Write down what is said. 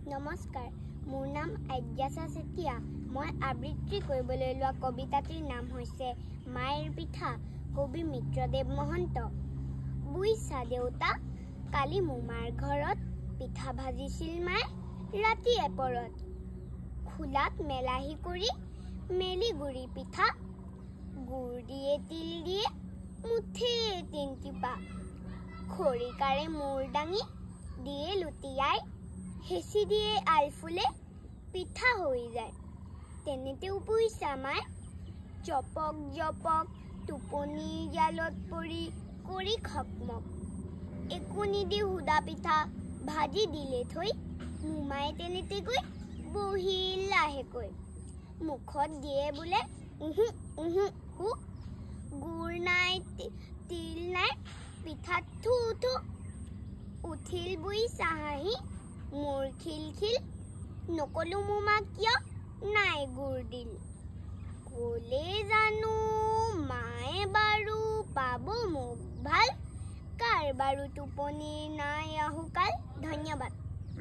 নমস্কাৰ, মোৰ নাম আজ্ঞাছা চেতিয়া। মই আবৃত্তি কৰিবলৈ লোৱা কবিতাটিৰ নাম হৈছে মায়েৰ পিঠা। কবি মিত্ৰদেৱ মহন্ত। বুইছা দেউতা, কালি মোমাৰ ঘৰত পিঠা ভাজিছিল মায়ে ৰাতি এপৰত। খোলাত মেলাহি কৰি মেলি গুৰি পিঠা, গুৰ দিয়ে তিল দিয়ে মুঠে তিন টিপা। খৰিকাৰে মূৰ দাঙি দিয়ে লুটিয়াই, হেঁচি দিয়ে আলফুলে পিঠা হৈ যায়। তেনেতেও বুইছা মায়ে জপক জপক টোপনিৰ জালত পৰি কৰি খকমক। একো নিদি সুদা পিঠা ভাজি দিলে থৈ, মোমায়ে তেনেতে গৈ বহিল লাহেকৈ। মুখত দিয়ে বোলে উহু উহু হু, গুৰ নাই তিল নাই পিঠাত থু থু। উঠিল বুইছা হাঁহি মোৰ খিলখিল, নকলো মোমাক কিয় নাই গুৰ দিল। ক'লে জানো মায়ে বাৰু পাব মোক ভাল, কাৰ বাৰু টোপনিৰ নাই আহুকাল। ধন্যবাদ।